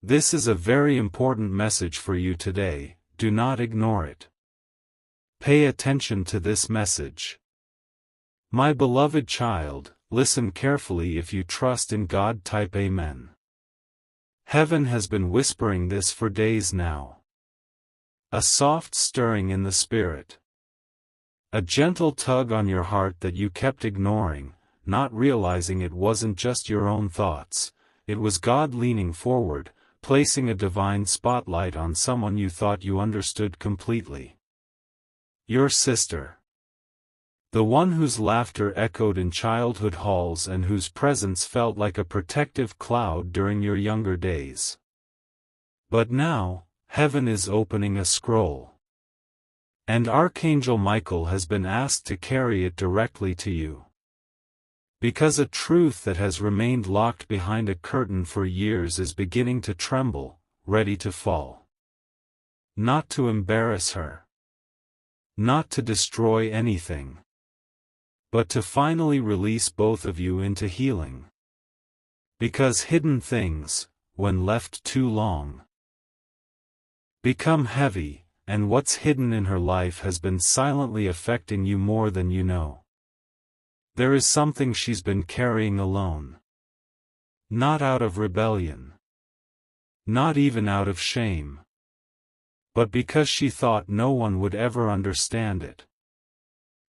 This is a very important message for you today, do not ignore it. Pay attention to this message. My beloved child, listen carefully if you trust in God. Type Amen. Heaven has been whispering this for days now. A soft stirring in the spirit. A gentle tug on your heart that you kept ignoring, not realizing it wasn't just your own thoughts, it was God leaning forward, placing a divine spotlight on someone you thought you understood completely. Your sister. The one whose laughter echoed in childhood halls and whose presence felt like a protective cloud during your younger days. But now, heaven is opening a scroll. And Archangel Michael has been asked to carry it directly to you. Because a truth that has remained locked behind a curtain for years is beginning to tremble, ready to fall. Not to embarrass her. Not to destroy anything. But to finally release both of you into healing. Because hidden things, when left too long, become heavy, and what's hidden in her life has been silently affecting you more than you know. There is something she's been carrying alone. Not out of rebellion. Not even out of shame. But because she thought no one would ever understand it.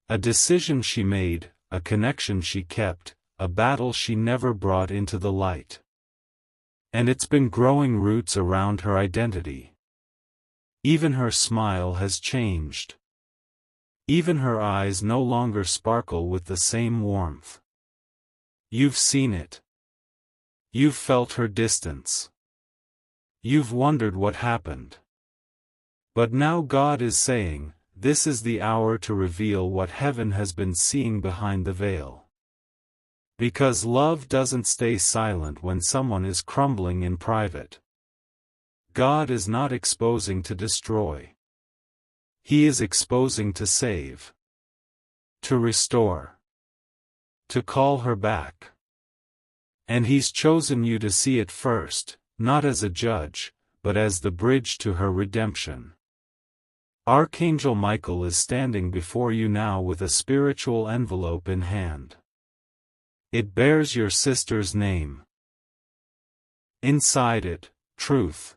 A decision she made, a connection she kept, a battle she never brought into the light. And it's been growing roots around her identity. Even her smile has changed. Even her eyes no longer sparkle with the same warmth. You've seen it. You've felt her distance. You've wondered what happened. But now God is saying, this is the hour to reveal what heaven has been seeing behind the veil. Because love doesn't stay silent when someone is crumbling in private. God is not exposing to destroy. He is exposing to save. To restore. To call her back. And He's chosen you to see it first, not as a judge, but as the bridge to her redemption. Archangel Michael is standing before you now with a spiritual envelope in hand. It bears your sister's name. Inside it, truth.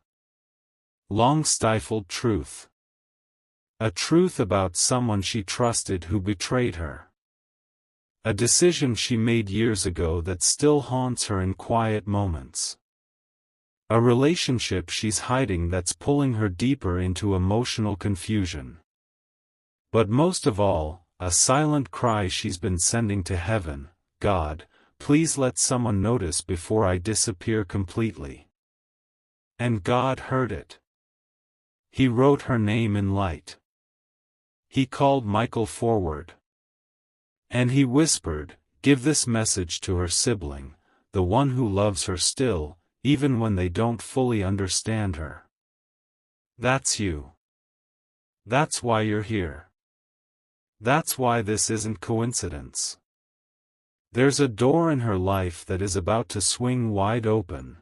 Long-stifled truth. A truth about someone she trusted who betrayed her. A decision she made years ago that still haunts her in quiet moments. A relationship she's hiding that's pulling her deeper into emotional confusion. But most of all, a silent cry she's been sending to heaven, God, please let someone notice before I disappear completely. And God heard it. He wrote her name in light. He called Michael forward. And he whispered, give this message to her sibling, the one who loves her still, even when they don't fully understand her. That's you. That's why you're here. That's why this isn't coincidence. There's a door in her life that is about to swing wide open.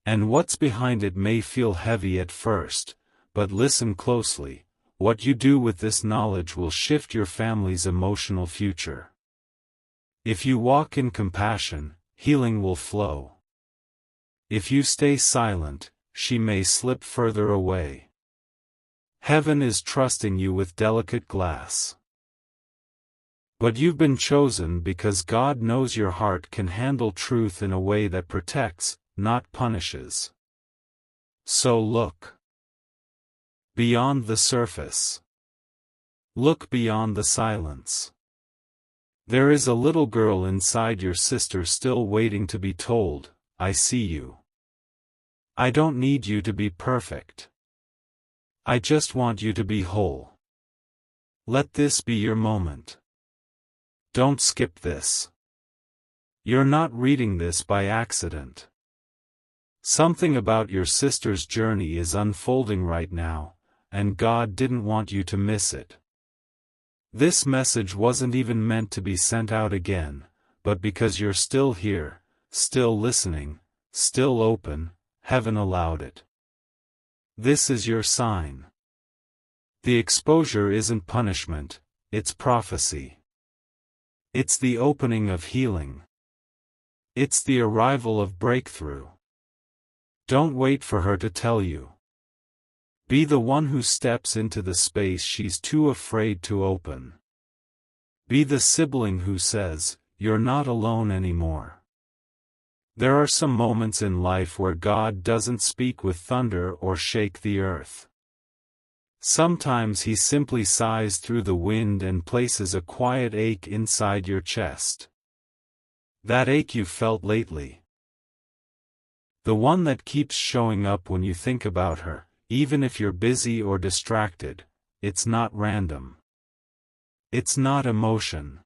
And what's behind it may feel heavy at first, but listen closely, what you do with this knowledge will shift your family's emotional future. If you walk in compassion, healing will flow. If you stay silent, she may slip further away. Heaven is trusting you with delicate glass. But you've been chosen because God knows your heart can handle truth in a way that protects, not punishes. So look beyond the surface. Look beyond the silence. There is a little girl inside your sister still waiting to be told, I see you. I don't need you to be perfect. I just want you to be whole. Let this be your moment. Don't skip this. You're not reading this by accident. Something about your sister's journey is unfolding right now, and God didn't want you to miss it. This message wasn't even meant to be sent out again, but because you're still here, still listening, still open, heaven allowed it. This is your sign. The exposure isn't punishment, it's prophecy. It's the opening of healing. It's the arrival of breakthrough. Don't wait for her to tell you. Be the one who steps into the space she's too afraid to open. Be the sibling who says, "You're not alone anymore." There are some moments in life where God doesn't speak with thunder or shake the earth. Sometimes He simply sighs through the wind and places a quiet ache inside your chest. That ache you felt lately. The one that keeps showing up when you think about her, even if you're busy or distracted. It's not random. It's not emotion.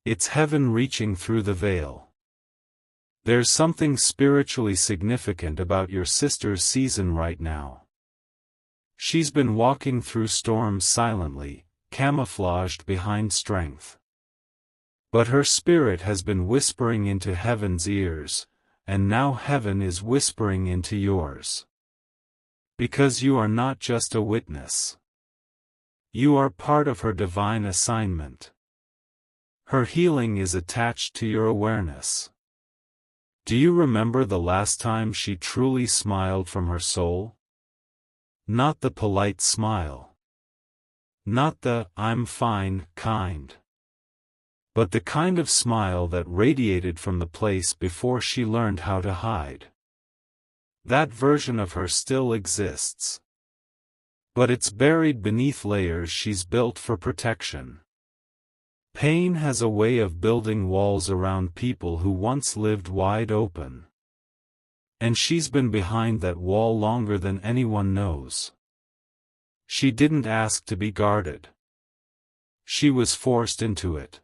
It's heaven reaching through the veil. There's something spiritually significant about your sister's season right now. She's been walking through storms silently, camouflaged behind strength. But her spirit has been whispering into heaven's ears, and now heaven is whispering into yours. Because you are not just a witness. You are part of her divine assignment. Her healing is attached to your awareness. Do you remember the last time she truly smiled from her soul? Not the polite smile. Not the "I'm fine" kind. But the kind of smile that radiated from the place before she learned how to hide. That version of her still exists. But it's buried beneath layers she's built for protection. Pain has a way of building walls around people who once lived wide open. And she's been behind that wall longer than anyone knows. She didn't ask to be guarded. She was forced into it.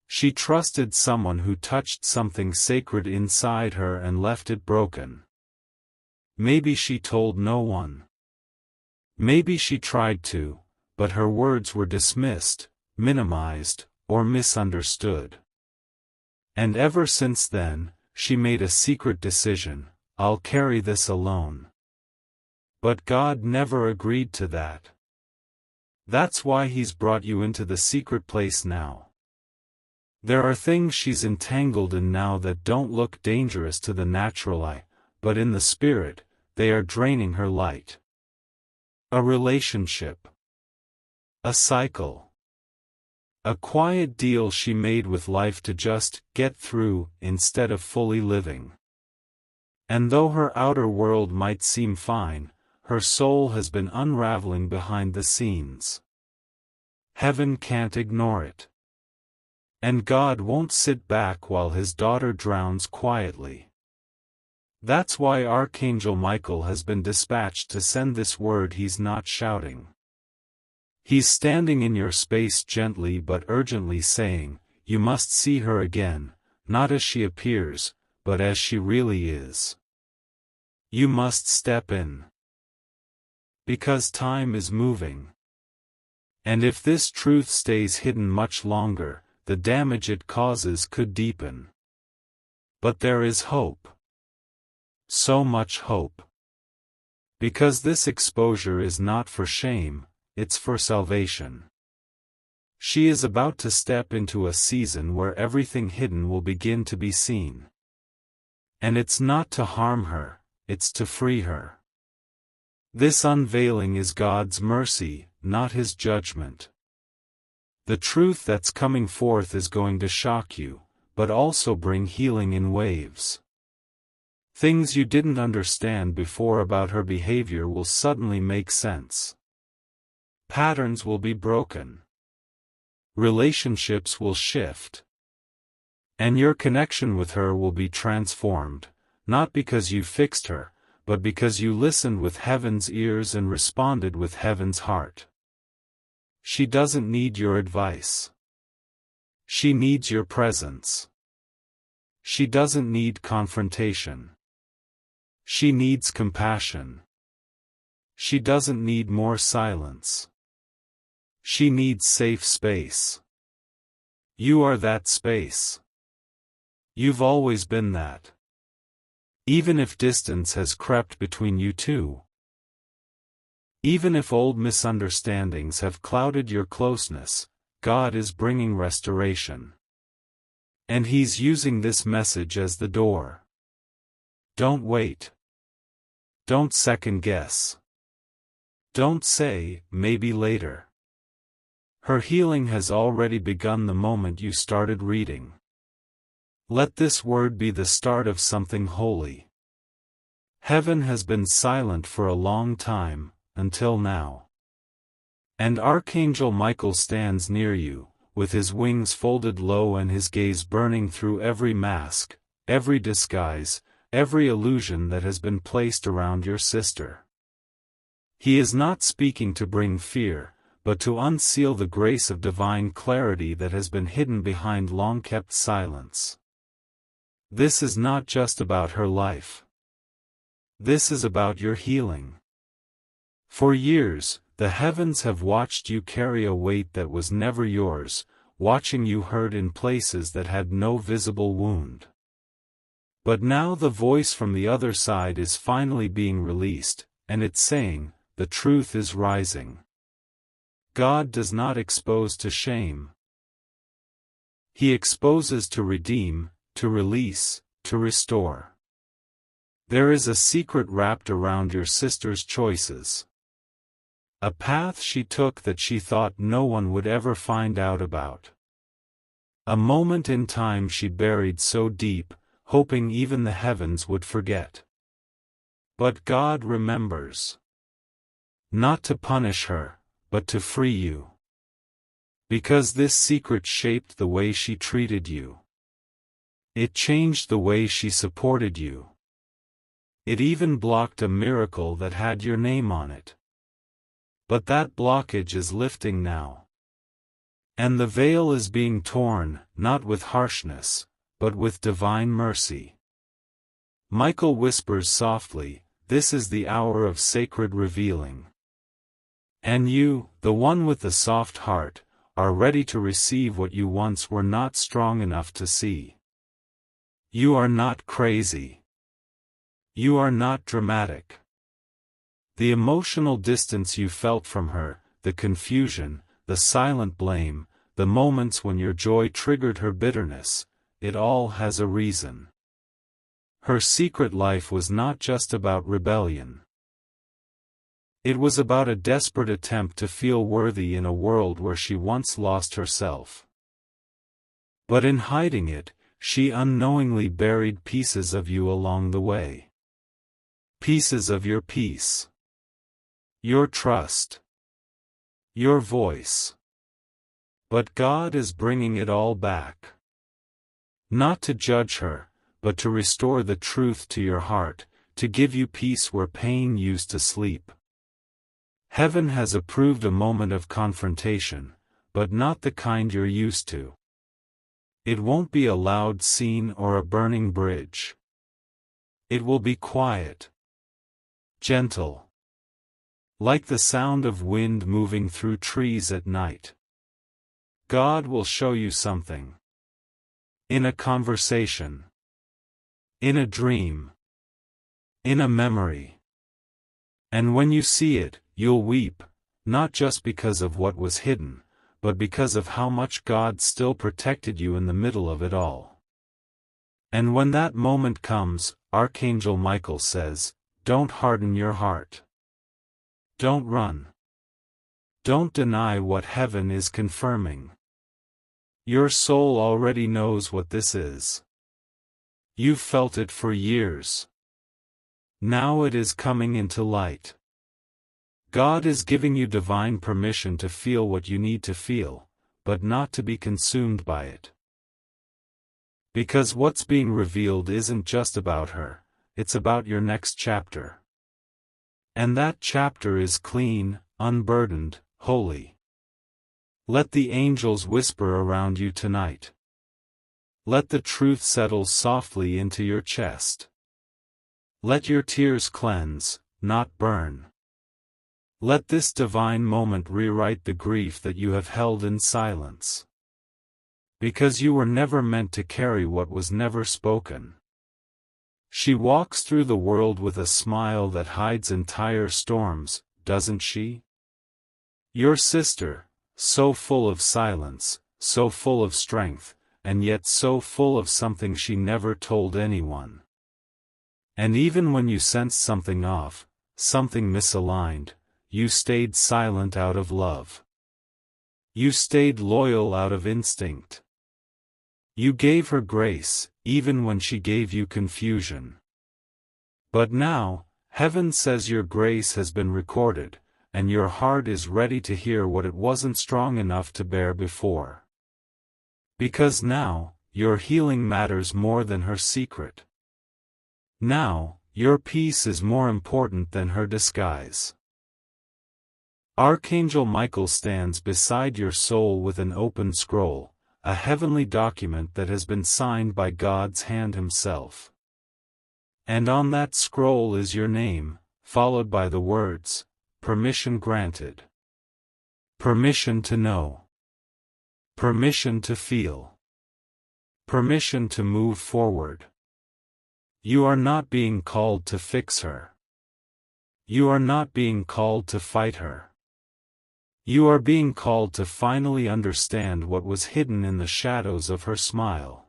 She trusted someone who touched something sacred inside her and left it broken. Maybe she told no one. Maybe she tried to, but her words were dismissed, minimized, or misunderstood. And ever since then, she made a secret decision: I'll carry this alone. But God never agreed to that. That's why He's brought you into the secret place now. There are things she's entangled in now that don't look dangerous to the natural eye, but in the spirit, they are draining her light. A relationship. A cycle. A quiet deal she made with life to just get through instead of fully living. And though her outer world might seem fine, her soul has been unraveling behind the scenes. Heaven can't ignore it. And God won't sit back while His daughter drowns quietly. That's why Archangel Michael has been dispatched to send this word. He's not shouting. He's standing in your space gently but urgently saying, you must see her again, not as she appears, but as she really is. You must step in. Because time is moving. And if this truth stays hidden much longer, the damage it causes could deepen. But there is hope. So much hope. Because this exposure is not for shame, it's for salvation. She is about to step into a season where everything hidden will begin to be seen. And it's not to harm her, it's to free her. This unveiling is God's mercy, not His judgment. The truth that's coming forth is going to shock you, but also bring healing in waves. Things you didn't understand before about her behavior will suddenly make sense. Patterns will be broken. Relationships will shift. And your connection with her will be transformed, not because you fixed her, but because you listened with heaven's ears and responded with heaven's heart. She doesn't need your advice. She needs your presence. She doesn't need confrontation. She needs compassion. She doesn't need more silence. She needs safe space. You are that space. You've always been that. Even if distance has crept between you two. Even if old misunderstandings have clouded your closeness, God is bringing restoration. And He's using this message as the door. Don't wait. Don't second guess. Don't say, maybe later. Her healing has already begun the moment you started reading. Let this word be the start of something holy. Heaven has been silent for a long time, until now. And Archangel Michael stands near you, with his wings folded low and his gaze burning through every mask, every disguise, every illusion that has been placed around your sister. He is not speaking to bring fear, but to unseal the grace of divine clarity that has been hidden behind long-kept silence. This is not just about her life. This is about your healing. For years, the heavens have watched you carry a weight that was never yours, watching you hurt in places that had no visible wound. But now the voice from the other side is finally being released, and it's saying, the truth is rising. God does not expose to shame. He exposes to redeem, to release, to restore. There is a secret wrapped around your sister's choices. A path she took that she thought no one would ever find out about. A moment in time she buried so deep, hoping even the heavens would forget. But God remembers. Not to punish her, but to free you. Because this secret shaped the way she treated you. It changed the way she supported you. It even blocked a miracle that had your name on it. But that blockage is lifting now. And the veil is being torn, not with harshness, but with divine mercy. Michael whispers softly, this is the hour of sacred revealing. And you, the one with the soft heart, are ready to receive what you once were not strong enough to see. You are not crazy. You are not dramatic. The emotional distance you felt from her, the confusion, the silent blame, the moments when your joy triggered her bitterness, it all has a reason. Her secret life was not just about rebellion. It was about a desperate attempt to feel worthy in a world where she once lost herself. But in hiding it, she unknowingly buried pieces of you along the way. Pieces of your peace. Your trust. Your voice. But God is bringing it all back. Not to judge her, but to restore the truth to your heart, to give you peace where pain used to sleep. Heaven has approved a moment of confrontation, but not the kind you're used to. It won't be a loud scene or a burning bridge. It will be quiet. Gentle. Like the sound of wind moving through trees at night. God will show you something. In a conversation. In a dream. In a memory. And when you see it, you'll weep, not just because of what was hidden, but because of how much God still protected you in the middle of it all. And when that moment comes, Archangel Michael says, don't harden your heart. Don't run. Don't deny what heaven is confirming. Your soul already knows what this is. You've felt it for years. Now it is coming into light. God is giving you divine permission to feel what you need to feel, but not to be consumed by it. Because what's being revealed isn't just about her, it's about your next chapter. And that chapter is clean, unburdened, holy. Let the angels whisper around you tonight. Let the truth settle softly into your chest. Let your tears cleanse, not burn. Let this divine moment rewrite the grief that you have held in silence. Because you were never meant to carry what was never spoken. She walks through the world with a smile that hides entire storms, doesn't she? Your sister, so full of silence, so full of strength, and yet so full of something she never told anyone. And even when you sensed something off, something misaligned, you stayed silent out of love. You stayed loyal out of instinct. You gave her grace, even when she gave you confusion. But now, heaven says your grace has been recorded, and your heart is ready to hear what it wasn't strong enough to bear before. Because now, your healing matters more than her secret. Now, your peace is more important than her disguise. Archangel Michael stands beside your soul with an open scroll, a heavenly document that has been signed by God's hand himself. And on that scroll is your name, followed by the words, permission granted. Permission to know. Permission to feel. Permission to move forward. You are not being called to fix her. You are not being called to fight her. You are being called to finally understand what was hidden in the shadows of her smile.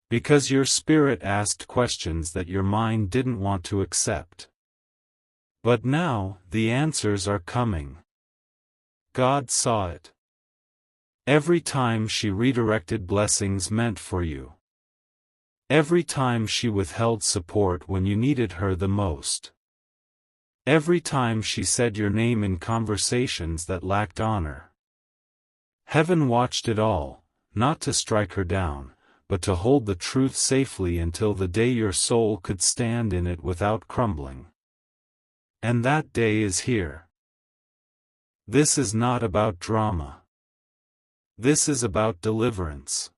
Because your spirit asked questions that your mind didn't want to accept. But now, the answers are coming. God saw it. Every time she redirected blessings meant for you. Every time she withheld support when you needed her the most. Every time she said your name in conversations that lacked honor. Heaven watched it all, not to strike her down, but to hold the truth safely until the day your soul could stand in it without crumbling. And that day is here. This is not about drama. This is about deliverance.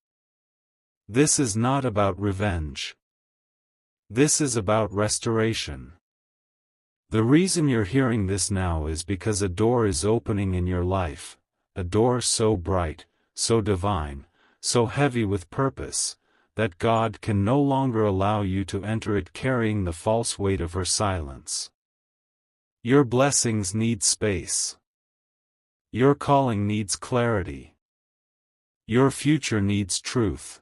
This is not about revenge. This is about restoration. The reason you're hearing this now is because a door is opening in your life, a door so bright, so divine, so heavy with purpose, that God can no longer allow you to enter it carrying the false weight of her silence. Your blessings need space. Your calling needs clarity. Your future needs truth.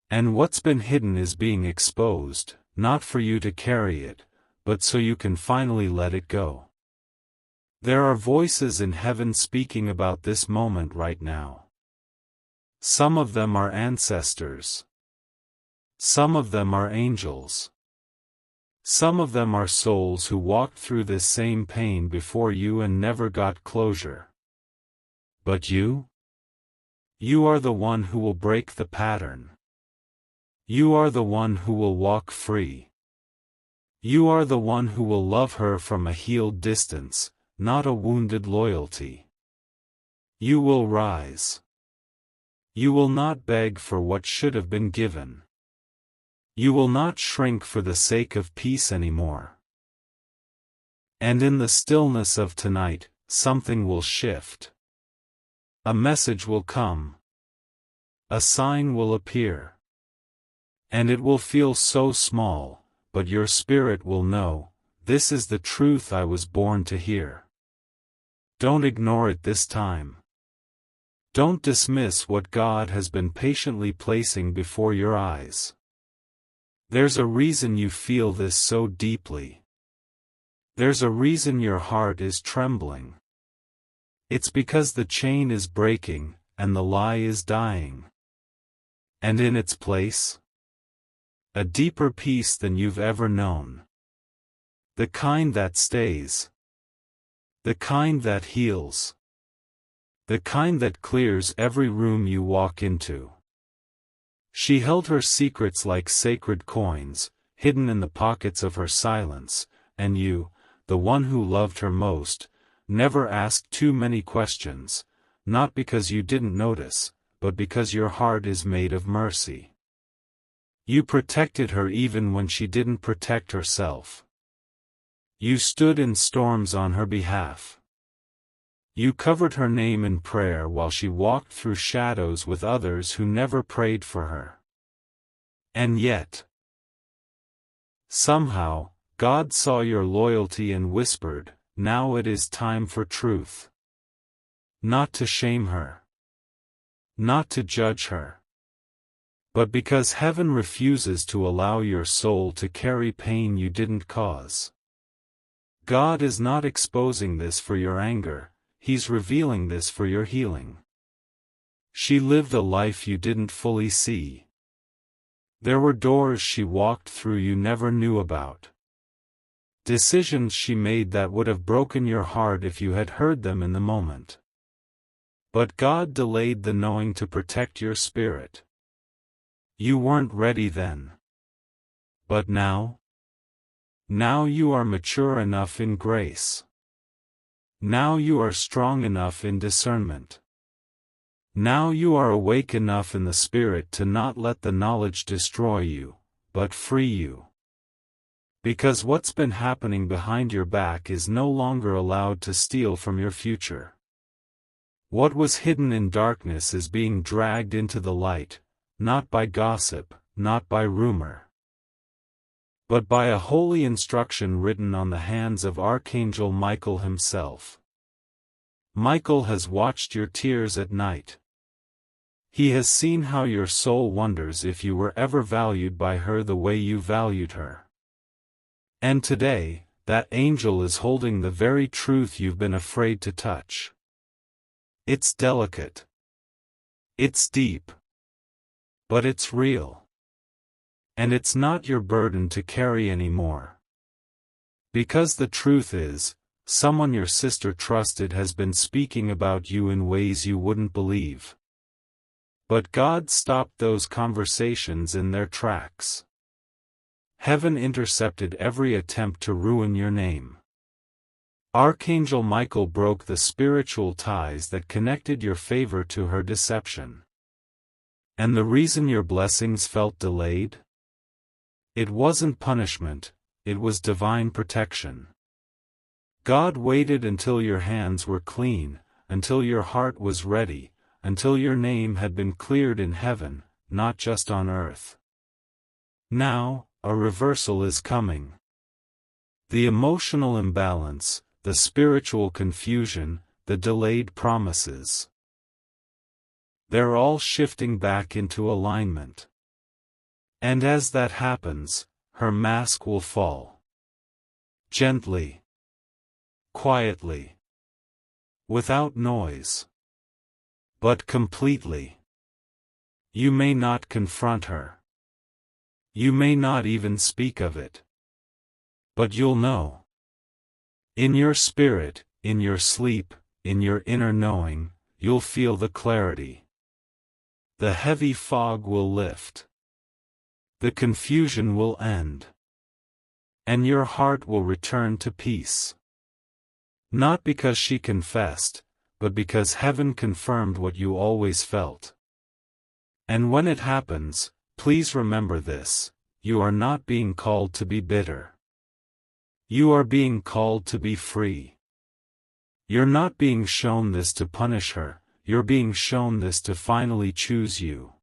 And what's been hidden is being exposed, not for you to carry it, but so you can finally let it go. There are voices in heaven speaking about this moment right now. Some of them are ancestors. Some of them are angels. Some of them are souls who walked through this same pain before you and never got closure. But you? You are the one who will break the pattern. You are the one who will walk free. You are the one who will love her from a healed distance, not a wounded loyalty. You will rise. You will not beg for what should have been given. You will not shrink for the sake of peace anymore. And in the stillness of tonight, something will shift. A message will come. A sign will appear. And it will feel so small, but your spirit will know, this is the truth I was born to hear. Don't ignore it this time. Don't dismiss what God has been patiently placing before your eyes. There's a reason you feel this so deeply. There's a reason your heart is trembling. It's because the chain is breaking, and the lie is dying. And in its place, a deeper peace than you've ever known. The kind that stays. The kind that heals. The kind that clears every room you walk into. She held her secrets like sacred coins, hidden in the pockets of her silence, and you, the one who loved her most, never asked too many questions, not because you didn't notice, but because your heart is made of mercy. You protected her even when she didn't protect herself. You stood in storms on her behalf. You covered her name in prayer while she walked through shadows with others who never prayed for her. And yet, Somehow, God saw your loyalty and whispered, "Now it is time for truth." Not to shame her. Not to judge her. But because heaven refuses to allow your soul to carry pain you didn't cause. God is not exposing this for your anger, He's revealing this for your healing. She lived a life you didn't fully see. There were doors she walked through you never knew about. Decisions she made that would have broken your heart if you had heard them in the moment. But God delayed the knowing to protect your spirit. You weren't ready then. But now? Now you are mature enough in grace. Now you are strong enough in discernment. Now you are awake enough in the Spirit to not let the knowledge destroy you, but free you. Because what's been happening behind your back is no longer allowed to steal from your future. What was hidden in darkness is being dragged into the light, not by gossip, not by rumor, but by a holy instruction written on the hands of Archangel Michael himself. Michael has watched your tears at night. He has seen how your soul wonders if you were ever valued by her the way you valued her. And today, that angel is holding the very truth you've been afraid to touch. It's delicate. It's deep. But it's real. And it's not your burden to carry anymore. Because the truth is, someone your sister trusted has been speaking about you in ways you wouldn't believe. But God stopped those conversations in their tracks. Heaven intercepted every attempt to ruin your name. Archangel Michael broke the spiritual ties that connected your favor to her deception. And the reason your blessings felt delayed? It wasn't punishment, it was divine protection. God waited until your hands were clean, until your heart was ready, until your name had been cleared in heaven, not just on earth. Now, a reversal is coming. The emotional imbalance, the spiritual confusion, the delayed promises. They're all shifting back into alignment. And as that happens, her mask will fall. Gently. Quietly. Without noise. But completely. You may not confront her. You may not even speak of it. But you'll know. In your spirit, in your sleep, in your inner knowing, you'll feel the clarity. The heavy fog will lift. The confusion will end. And your heart will return to peace. Not because she confessed, but because heaven confirmed what you always felt. And when it happens, please remember this: you are not being called to be bitter. You are being called to be free. You're not being shown this to punish her, you're being shown this to finally choose you.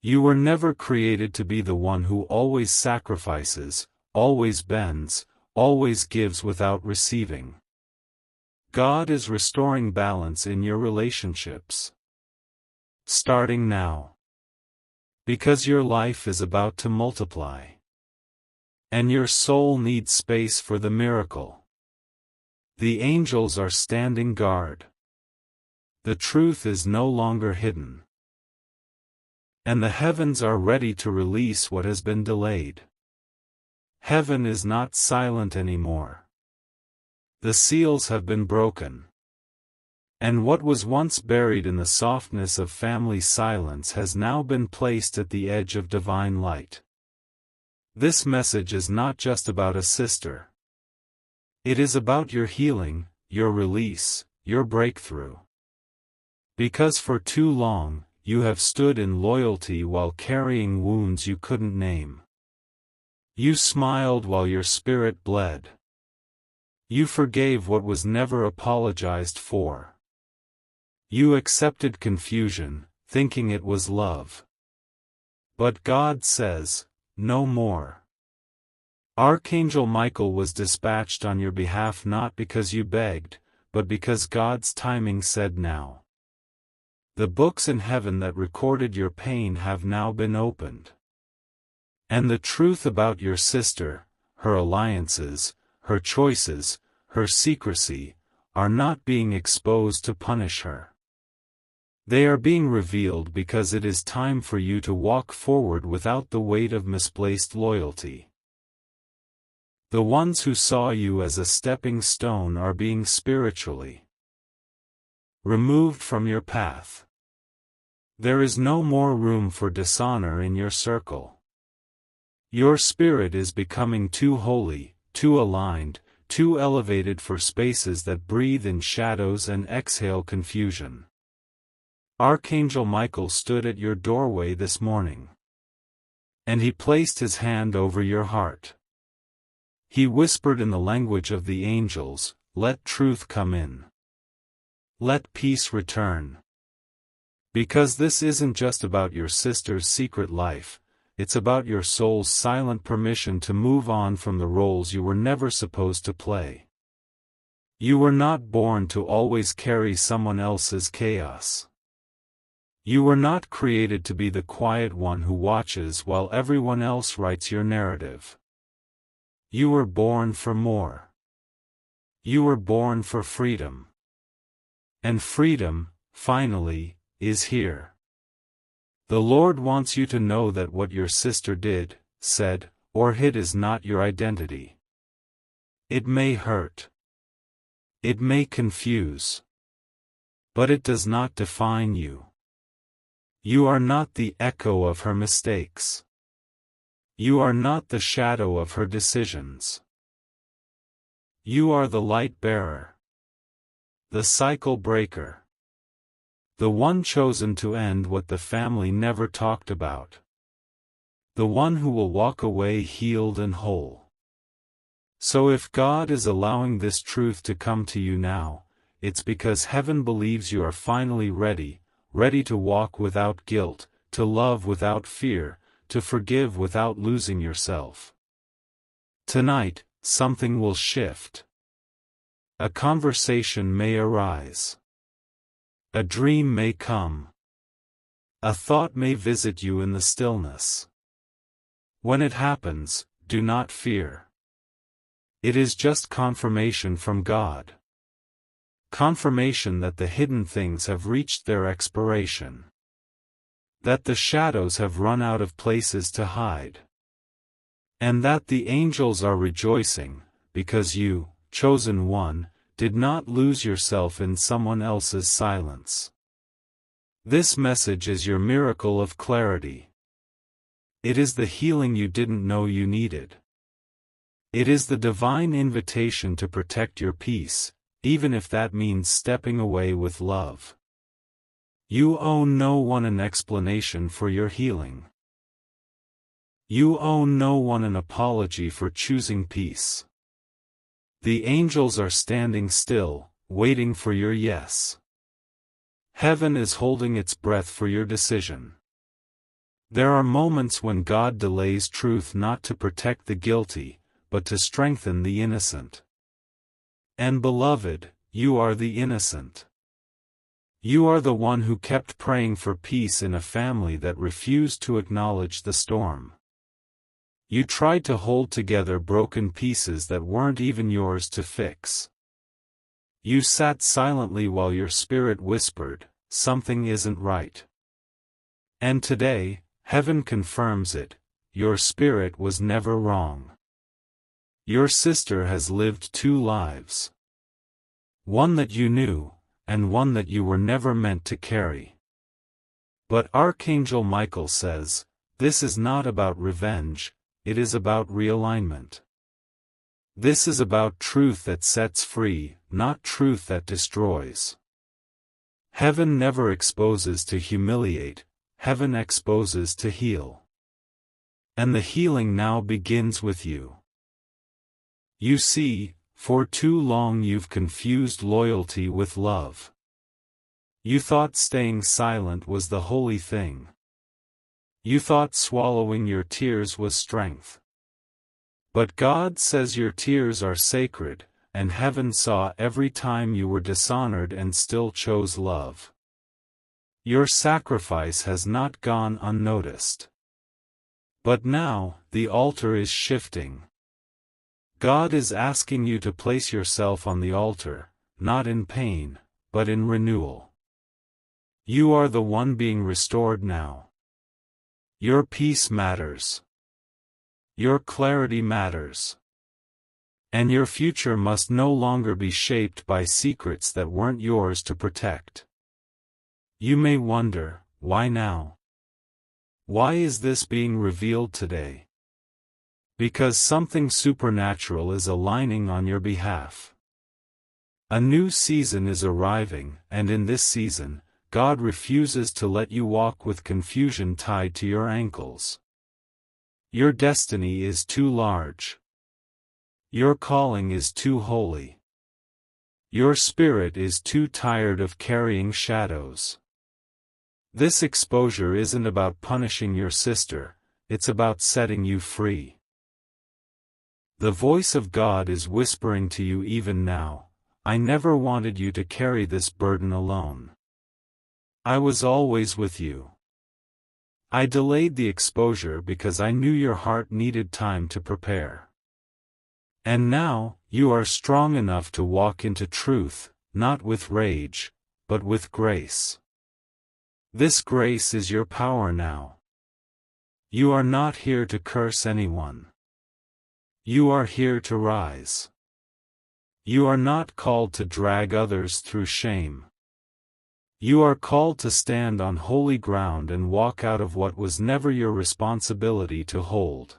You were never created to be the one who always sacrifices, always bends, always gives without receiving. God is restoring balance in your relationships. Starting now. Because your life is about to multiply. And your soul needs space for the miracle. The angels are standing guard. The truth is no longer hidden. And the heavens are ready to release what has been delayed. Heaven is not silent anymore. The seals have been broken. And what was once buried in the softness of family silence has now been placed at the edge of divine light. This message is not just about a sister. It is about your healing, your release, your breakthrough. Because for too long, you have stood in loyalty while carrying wounds you couldn't name. You smiled while your spirit bled. You forgave what was never apologized for. You accepted confusion, thinking it was love. But God says, no more. Archangel Michael was dispatched on your behalf not because you begged, but because God's timing said now. The books in heaven that recorded your pain have now been opened. And the truth about your sister, her alliances, her choices, her secrecy, are not being exposed to punish her. They are being revealed because it is time for you to walk forward without the weight of misplaced loyalty. The ones who saw you as a stepping stone are being spiritually removed from your path. There is no more room for dishonor in your circle. Your spirit is becoming too holy, too aligned, too elevated for spaces that breathe in shadows and exhale confusion. Archangel Michael stood at your doorway this morning. And he placed his hand over your heart. He whispered in the language of the angels, "Let truth come in. Let peace return." Because this isn't just about your sister's secret life, it's about your soul's silent permission to move on from the roles you were never supposed to play. You were not born to always carry someone else's chaos. You were not created to be the quiet one who watches while everyone else writes your narrative. You were born for more. You were born for freedom. And freedom, finally, is here. The Lord wants you to know that what your sister did, said, or hid is not your identity. It may hurt. It may confuse. But it does not define you. You are not the echo of her mistakes. You are not the shadow of her decisions. You are the light bearer. The cycle breaker. The one chosen to end what the family never talked about. The one who will walk away healed and whole. So if God is allowing this truth to come to you now, it's because heaven believes you are finally ready to walk without guilt, to love without fear, to forgive without losing yourself. Tonight, something will shift. A conversation may arise. A dream may come. A thought may visit you in the stillness. When it happens, do not fear. It is just confirmation from God. Confirmation that the hidden things have reached their expiration. That the shadows have run out of places to hide. And that the angels are rejoicing, because you, chosen one, did not lose yourself in someone else's silence. This message is your miracle of clarity. It is the healing you didn't know you needed. It is the divine invitation to protect your peace, even if that means stepping away with love. You owe no one an explanation for your healing. You owe no one an apology for choosing peace. The angels are standing still, waiting for your yes. Heaven is holding its breath for your decision. There are moments when God delays truth not to protect the guilty, but to strengthen the innocent. And beloved, you are the innocent. You are the one who kept praying for peace in a family that refused to acknowledge the storm. You tried to hold together broken pieces that weren't even yours to fix. You sat silently while your spirit whispered, "Something isn't right." And today, heaven confirms it, your spirit was never wrong. Your sister has lived two lives. One that you knew, and one that you were never meant to carry. But Archangel Michael says, this is not about revenge, it is about realignment. This is about truth that sets free, not truth that destroys. Heaven never exposes to humiliate, heaven exposes to heal. And the healing now begins with you. You see, for too long you've confused loyalty with love. You thought staying silent was the holy thing. You thought swallowing your tears was strength. But God says your tears are sacred, and heaven saw every time you were dishonored and still chose love. Your sacrifice has not gone unnoticed. But now, the altar is shifting. God is asking you to place yourself on the altar, not in pain, but in renewal. You are the one being restored now. Your peace matters. Your clarity matters. And your future must no longer be shaped by secrets that weren't yours to protect. You may wonder, why now? Why is this being revealed today? Because something supernatural is aligning on your behalf. A new season is arriving, and in this season, God refuses to let you walk with confusion tied to your ankles. Your destiny is too large. Your calling is too holy. Your spirit is too tired of carrying shadows. This exposure isn't about punishing your sister, it's about setting you free. The voice of God is whispering to you even now, I never wanted you to carry this burden alone. I was always with you. I delayed the exposure because I knew your heart needed time to prepare. And now, you are strong enough to walk into truth, not with rage, but with grace. This grace is your power now. You are not here to curse anyone. You are here to rise. You are not called to drag others through shame. You are called to stand on holy ground and walk out of what was never your responsibility to hold.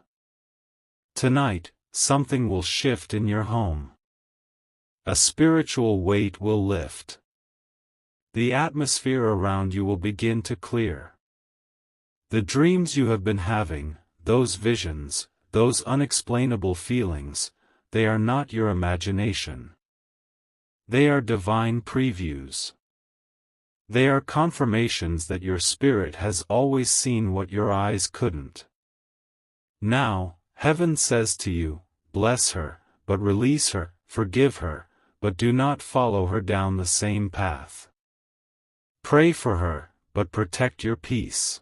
Tonight, something will shift in your home. A spiritual weight will lift. The atmosphere around you will begin to clear. The dreams you have been having, those visions, those unexplainable feelings, they are not your imagination. They are divine previews. They are confirmations that your spirit has always seen what your eyes couldn't. Now, heaven says to you, bless her, but release her, forgive her, but do not follow her down the same path. Pray for her, but protect your peace.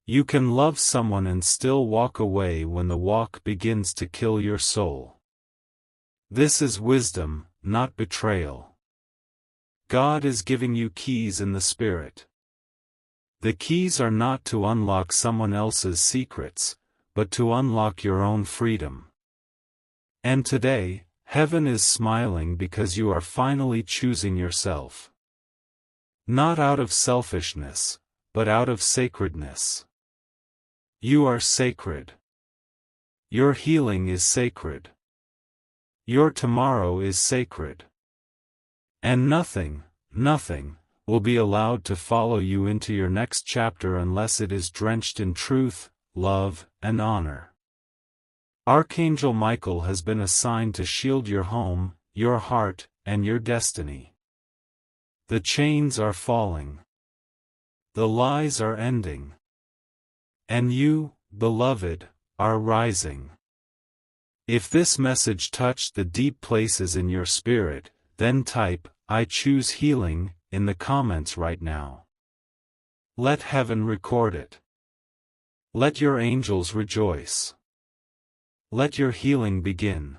You can love someone and still walk away when the walk begins to kill your soul. This is wisdom, not betrayal. God is giving you keys in the Spirit. The keys are not to unlock someone else's secrets, but to unlock your own freedom. And today, heaven is smiling because you are finally choosing yourself. Not out of selfishness, but out of sacredness. You are sacred. Your healing is sacred. Your tomorrow is sacred. And nothing, will be allowed to follow you into your next chapter unless it is drenched in truth, love, and honor. Archangel Michael has been assigned to shield your home, your heart, and your destiny. The chains are falling. The lies are ending. And you, beloved, are rising. If this message touched the deep places in your spirit, then type, I choose healing, in the comments right now. Let heaven record it. Let your angels rejoice. Let your healing begin.